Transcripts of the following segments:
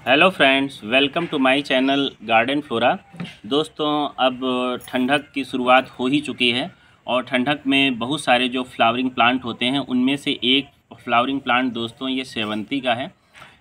Hello friends, welcome to my channel Garden Flora. दोस्तों, अब ठंडक की शुरुआत हो ही चुकी है और ठंडक में बहुत सारे जो फ्लावरिंग प्लांट होते हैं उनमें से एक फ्लावरिंग प्लांट दोस्तों ये सेवंती का है।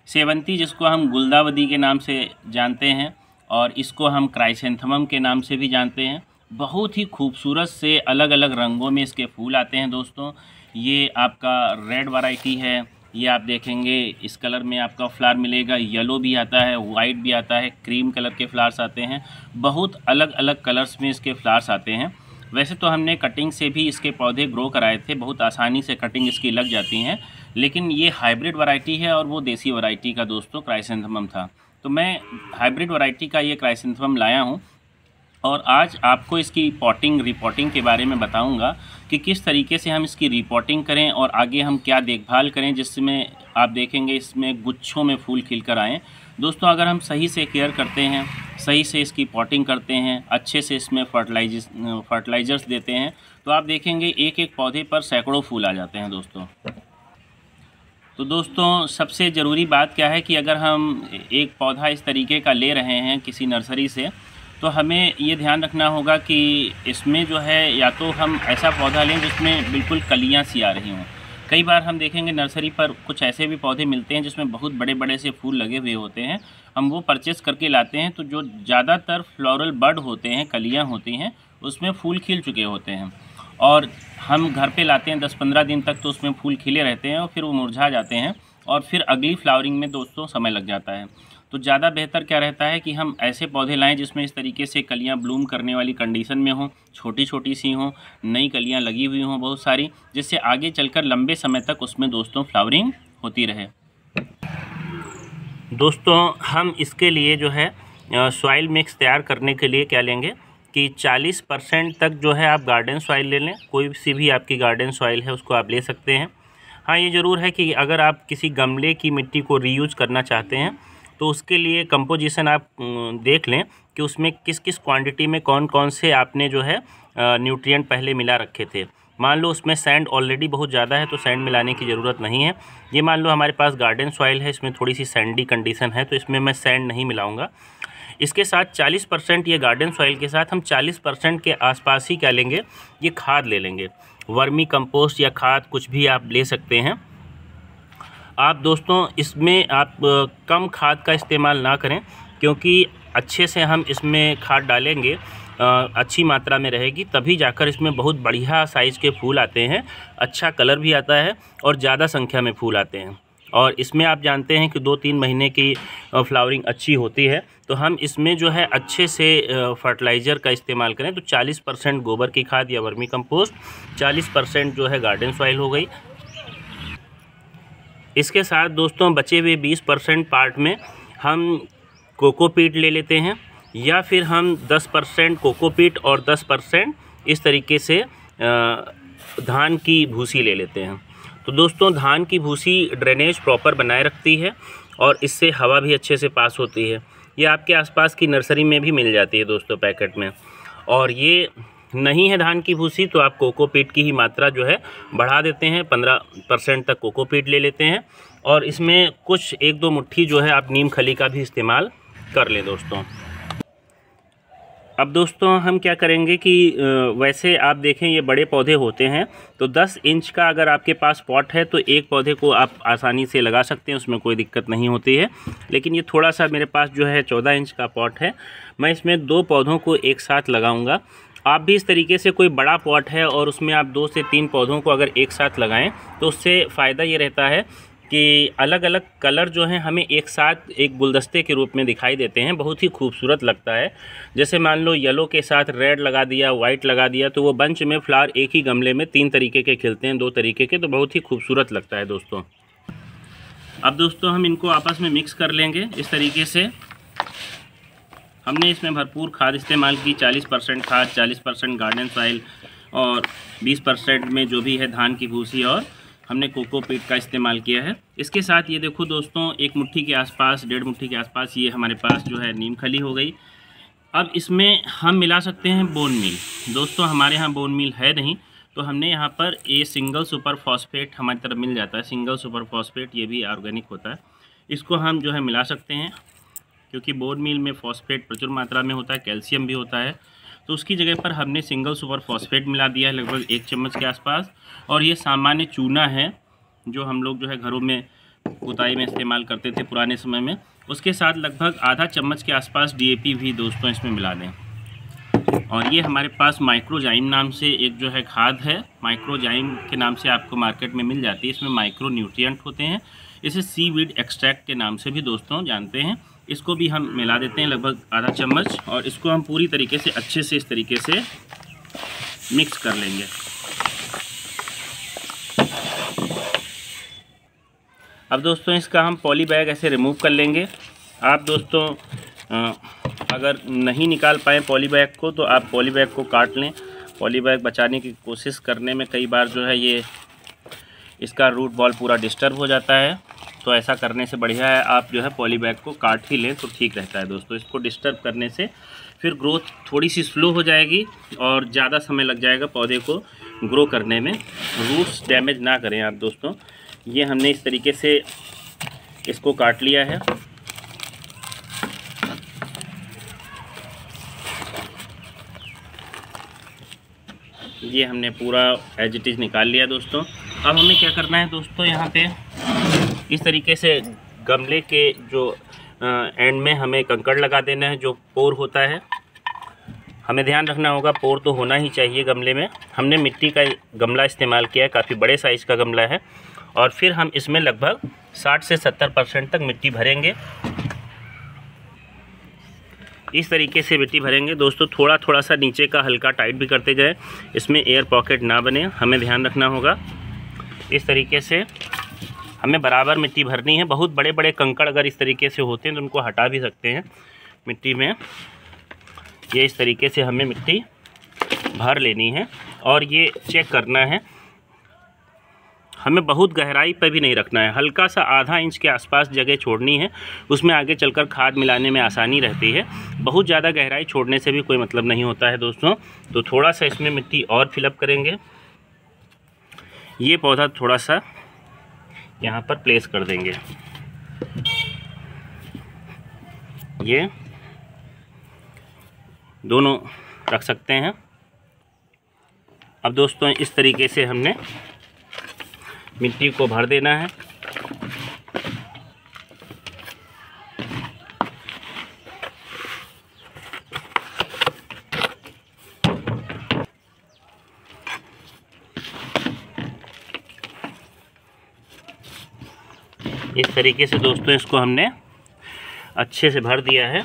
सेवंती जिसको हम गुलदावदी के नाम से जानते हैं और इसको हम क्राइसेंथेमम के नाम से भी जानते हैं। बहुत ही खूबसूरत से अलग अलग रंगों में इसके फूल आते हैं दोस्तों। ये आपका रेड वैरायटी है, ये आप देखेंगे इस कलर में आपका फ्लावर मिलेगा। येलो भी आता है, वाइट भी आता है, क्रीम कलर के फ्लावर्स आते हैं। बहुत अलग अलग कलर्स में इसके फ्लावर्स आते हैं। वैसे तो हमने कटिंग से भी इसके पौधे ग्रो कराए थे, बहुत आसानी से कटिंग इसकी लग जाती हैं, लेकिन ये हाइब्रिड वैरायटी है और वो देसी वैरायटी का दोस्तों क्राइसेंथेमम था। तो मैं हाइब्रिड वैरायटी का ये क्राइसेंथेमम लाया हूँ और आज आपको इसकी पॉटिंग रिपोर्टिंग के बारे में बताऊंगा कि किस तरीके से हम इसकी रिपोर्टिंग करें और आगे हम क्या देखभाल करें जिसमें आप देखेंगे इसमें गुच्छों में फूल खिलकर आएँ। दोस्तों, अगर हम सही से केयर करते हैं, सही से इसकी पॉटिंग करते हैं, अच्छे से इसमें फर्टिलाइजर्स देते हैं, तो आप देखेंगे एक एक पौधे पर सैकड़ों फूल आ जाते हैं दोस्तों। तो दोस्तों, सबसे ज़रूरी बात क्या है कि अगर हम एक पौधा इस तरीके का ले रहे हैं किसी नर्सरी से, तो हमें ये ध्यान रखना होगा कि इसमें जो है या तो हम ऐसा पौधा लें जिसमें बिल्कुल कलियां सी आ रही हों। कई बार हम देखेंगे नर्सरी पर कुछ ऐसे भी पौधे मिलते हैं जिसमें बहुत बड़े बड़े से फूल लगे हुए होते हैं। हम वो परचेस करके लाते हैं, तो जो ज़्यादातर फ्लोरल बड होते हैं, कलियाँ होती हैं, उसमें फूल खिल चुके होते हैं और हम घर पे लाते हैं 10-15 दिन तक तो उसमें फूल खिले रहते हैं और फिर वो मुरझा जाते हैं और फिर अगली फ्लावरिंग में दोस्तों समय लग जाता है। तो ज़्यादा बेहतर क्या रहता है कि हम ऐसे पौधे लाएं जिसमें इस तरीके से कलियां ब्लूम करने वाली कंडीशन में हों, छोटी छोटी सी हों, नई कलियां लगी हुई हों बहुत सारी, जिससे आगे चलकर लंबे समय तक उसमें दोस्तों फ्लावरिंग होती रहे। दोस्तों, हम इसके लिए जो है सॉइल मिक्स तैयार करने के लिए क्या लेंगे कि 40% तक जो है आप गार्डन सॉइल ले लें। कोई सी भी आपकी गार्डन सॉइल है उसको आप ले सकते हैं। हाँ, ये ज़रूर है कि अगर आप किसी गमले की मिट्टी को रीयूज करना चाहते हैं तो उसके लिए कंपोजिशन आप देख लें कि उसमें किस किस क्वांटिटी में कौन कौन से आपने जो है न्यूट्रिएंट पहले मिला रखे थे। मान लो उसमें सैंड ऑलरेडी बहुत ज़्यादा है तो सैंड मिलाने की ज़रूरत नहीं है। ये मान लो हमारे पास गार्डन सॉइल है, इसमें थोड़ी सी सैंडी कंडीशन है तो इसमें मैं सैंड नहीं मिलाऊंगा। इसके साथ 40% ये गार्डन सॉइल के साथ हम 40% के आसपास ही क्या लेंगे, ये खाद ले लेंगे। वर्मी कंपोस्ट या खाद कुछ भी आप ले सकते हैं। आप दोस्तों इसमें आप कम खाद का इस्तेमाल ना करें, क्योंकि अच्छे से हम इसमें खाद डालेंगे, अच्छी मात्रा में रहेगी, तभी जाकर इसमें बहुत बढ़िया साइज़ के फूल आते हैं, अच्छा कलर भी आता है और ज़्यादा संख्या में फूल आते हैं। और इसमें आप जानते हैं कि 2-3 महीने की फ्लावरिंग अच्छी होती है। तो हम इसमें जो है अच्छे से फर्टिलाइज़र का इस्तेमाल करें तो 40% गोबर की खाद या वर्मी कंपोस्ट, 40% जो है गार्डन सॉइल हो गई। इसके साथ दोस्तों बचे हुए 20% पार्ट में हम कोकोपीट ले लेते हैं, या फिर हम 10% कोकोपीट और 10% इस तरीके से धान की भूसी ले लेते हैं। तो दोस्तों, धान की भूसी ड्रेनेज प्रॉपर बनाए रखती है और इससे हवा भी अच्छे से पास होती है। ये आपके आसपास की नर्सरी में भी मिल जाती है दोस्तों पैकेट में। और ये नहीं है धान की भूसी तो आप कोकोपीट की ही मात्रा जो है बढ़ा देते हैं, 15% तक कोकोपीट ले लेते हैं और इसमें कुछ 1-2 मुट्ठी जो है आप नीम खली का भी इस्तेमाल कर लें दोस्तों। अब दोस्तों हम क्या करेंगे कि वैसे आप देखें ये बड़े पौधे होते हैं तो 10 इंच का अगर आपके पास पॉट है तो एक पौधे को आप आसानी से लगा सकते हैं, उसमें कोई दिक्कत नहीं होती है। लेकिन ये थोड़ा सा मेरे पास जो है 14 इंच का पॉट है, मैं इसमें 2 पौधों को एक साथ लगाऊंगा। आप भी इस तरीके से कोई बड़ा पॉट है और उसमें आप 2 से 3 पौधों को अगर एक साथ लगाएं तो उससे फ़ायदा ये रहता है कि अलग अलग कलर जो हैं हमें एक साथ एक गुलदस्ते के रूप में दिखाई देते हैं, बहुत ही खूबसूरत लगता है। जैसे मान लो येलो के साथ रेड लगा दिया, वाइट लगा दिया, तो वो बंच में फ्लावर एक ही गमले में 3 तरीके के खिलते हैं, 2 तरीके के, तो बहुत ही खूबसूरत लगता है दोस्तों। अब दोस्तों हम इनको आपस में मिक्स कर लेंगे इस तरीके से। हमने इसमें भरपूर खाद इस्तेमाल की, 40% खाद, 40% गार्डन सॉइल और 20% में जो भी है धान की भूसी और हमने कोकोपीट का इस्तेमाल किया है। इसके साथ ये देखो दोस्तों 1 मुट्ठी के आसपास, 1.5 मुट्ठी के आसपास ये हमारे पास जो है नीम खली हो गई। अब इसमें हम मिला सकते हैं बोन मील। दोस्तों हमारे यहाँ बोन मील है नहीं तो हमने यहाँ पर ये सिंगल सुपर फॉस्फेट हमारी तरफ मिल जाता है, सिंगल सुपर फॉस्फेट, ये भी ऑर्गेनिक होता है। इसको हम जो है मिला सकते हैं क्योंकि बोन मील में फॉस्फेट प्रचुर मात्रा में होता है, कैल्शियम भी होता है। तो उसकी जगह पर हमने सिंगल सुपर फॉस्फेट मिला दिया है लगभग 1 चम्मच के आसपास। और ये सामान्य चूना है जो हम लोग जो है घरों में पुताई में इस्तेमाल करते थे पुराने समय में। उसके साथ लगभग आधा चम्मच के आसपास DAP भी दोस्तों इसमें मिला दें। और ये हमारे पास माइक्रोजाइम नाम से एक जो है खाद है, माइक्रोजाइम के नाम से आपको मार्केट में मिल जाती है। इसमें माइक्रो न्यूट्रिएंट होते हैं, इसे सीवीड एक्सट्रैक्ट के नाम से भी दोस्तों जानते हैं। इसको भी हम मिला देते हैं लगभग आधा चम्मच, और इसको हम पूरी तरीके से अच्छे से इस तरीके से मिक्स कर लेंगे। अब दोस्तों इसका हम पॉली बैग ऐसे रिमूव कर लेंगे। आप दोस्तों अगर नहीं निकाल पाएँ पॉली बैग को तो आप पॉली बैग को काट लें। पॉली बैग बचाने की कोशिश करने में कई बार जो है ये इसका रूट बॉल पूरा डिस्टर्ब हो जाता है, तो ऐसा करने से बढ़िया है आप जो है पॉली बैग को काट ही लें तो ठीक रहता है दोस्तों। इसको डिस्टर्ब करने से फिर ग्रोथ थोड़ी सी स्लो हो जाएगी और ज़्यादा समय लग जाएगा पौधे को ग्रो करने में। रूट्स डैमेज ना करें आप दोस्तों। ये हमने इस तरीके से इसको काट लिया है। ये हमने पूरा एज इट इज़ निकाल लिया दोस्तों। अब हमें क्या करना है दोस्तों, यहाँ पे इस तरीके से गमले के जो एंड में हमें कंकड़ लगा देना है। जो पोर होता है हमें ध्यान रखना होगा, पोर तो होना ही चाहिए गमले में। हमने मिट्टी का गमला इस्तेमाल किया है, काफ़ी बड़े साइज़ का गमला है। और फिर हम इसमें लगभग 60 से 70% तक मिट्टी भरेंगे। इस तरीके से मिट्टी भरेंगे दोस्तों। थोड़ा थोड़ा सा नीचे का हल्का टाइट भी करते जाए, इसमें एयर पॉकेट ना बने, हमें ध्यान रखना होगा। इस तरीके से हमें बराबर मिट्टी भरनी है। बहुत बड़े बड़े कंकड़ अगर इस तरीके से होते हैं तो उनको हटा भी सकते हैं मिट्टी में। ये इस तरीके से हमें मिट्टी भर लेनी है और ये चेक करना है, हमें बहुत गहराई पर भी नहीं रखना है, हल्का सा आधा इंच के आसपास जगह छोड़नी है। उसमें आगे चलकर खाद मिलाने में आसानी रहती है। बहुत ज़्यादा गहराई छोड़ने से भी कोई मतलब नहीं होता है दोस्तों। तो थोड़ा सा इसमें मिट्टी और फिलअप करेंगे। ये पौधा थोड़ा सा यहाँ पर प्लेस कर देंगे। ये दोनों रख सकते हैं। अब दोस्तों इस तरीके से हमने मिट्टी को भर देना है। इस तरीके से दोस्तों इसको हमने अच्छे से भर दिया है।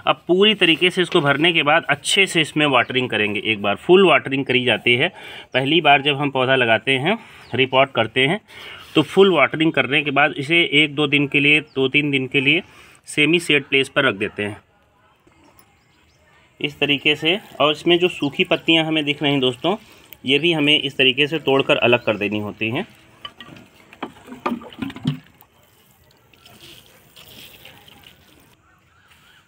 अब पूरी तरीके से इसको भरने के बाद अच्छे से इसमें वाटरिंग करेंगे। एक बार फुल वाटरिंग करी जाती है। पहली बार जब हम पौधा लगाते हैं, रिपोर्ट करते हैं, तो फुल वाटरिंग करने के बाद इसे 1-2 दिन के लिए, 2-3 दिन के लिए सेमी सेड प्लेस पर रख देते हैं इस तरीके से। और इसमें जो सूखी पत्तियां हमें दिख रही हैं दोस्तों, ये भी हमें इस तरीके से तोड़कर अलग कर देनी होती हैं।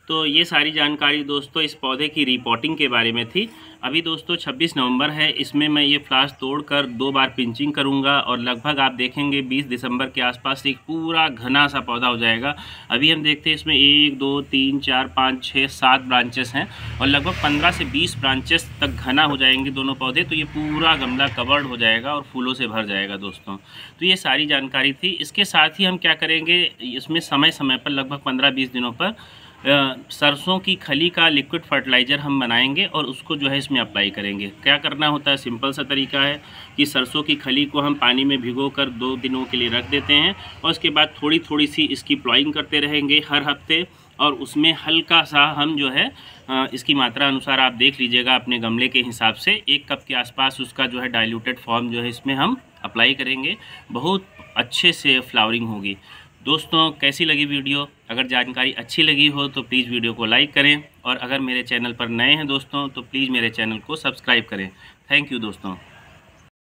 तो ये सारी जानकारी दोस्तों इस पौधे की रिपोर्टिंग के बारे में थी। अभी दोस्तों 26 नवंबर है, इसमें मैं ये फ्लावर्स तोड़कर 2 बार पिंचिंग करूंगा और लगभग आप देखेंगे 20 दिसंबर के आसपास एक पूरा घना सा पौधा हो जाएगा। अभी हम देखते हैं इसमें 1, 2, 3, 4, 5, 6, 7 ब्रांचेस हैं और लगभग 15 से 20 ब्रांचेस तक घना हो जाएंगे दोनों पौधे। तो ये पूरा गमला कवर्ड हो जाएगा और फूलों से भर जाएगा दोस्तों। तो ये सारी जानकारी थी। इसके साथ ही हम क्या करेंगे, इसमें समय समय पर लगभग 15-20 दिनों पर सरसों की खली का लिक्विड फर्टिलाइज़र हम बनाएंगे और उसको जो है इसमें अप्लाई करेंगे। क्या करना होता है, सिंपल सा तरीका है कि सरसों की खली को हम पानी में भिगोकर 2 दिनों के लिए रख देते हैं और उसके बाद थोड़ी थोड़ी सी इसकी प्लॉइंग करते रहेंगे हर हफ्ते। और उसमें हल्का सा हम जो है इसकी मात्रा अनुसार आप देख लीजिएगा अपने गमले के हिसाब से 1 कप के आसपास उसका जो है डाइल्यूटेड फॉर्म जो है इसमें हम अप्लाई करेंगे। बहुत अच्छे से फ्लावरिंग होगी। दोस्तों कैसी लगी वीडियो? अगर जानकारी अच्छी लगी हो तो प्लीज़ वीडियो को लाइक करें और अगर मेरे चैनल पर नए हैं दोस्तों तो प्लीज़ मेरे चैनल को सब्सक्राइब करें। थैंक यू दोस्तों।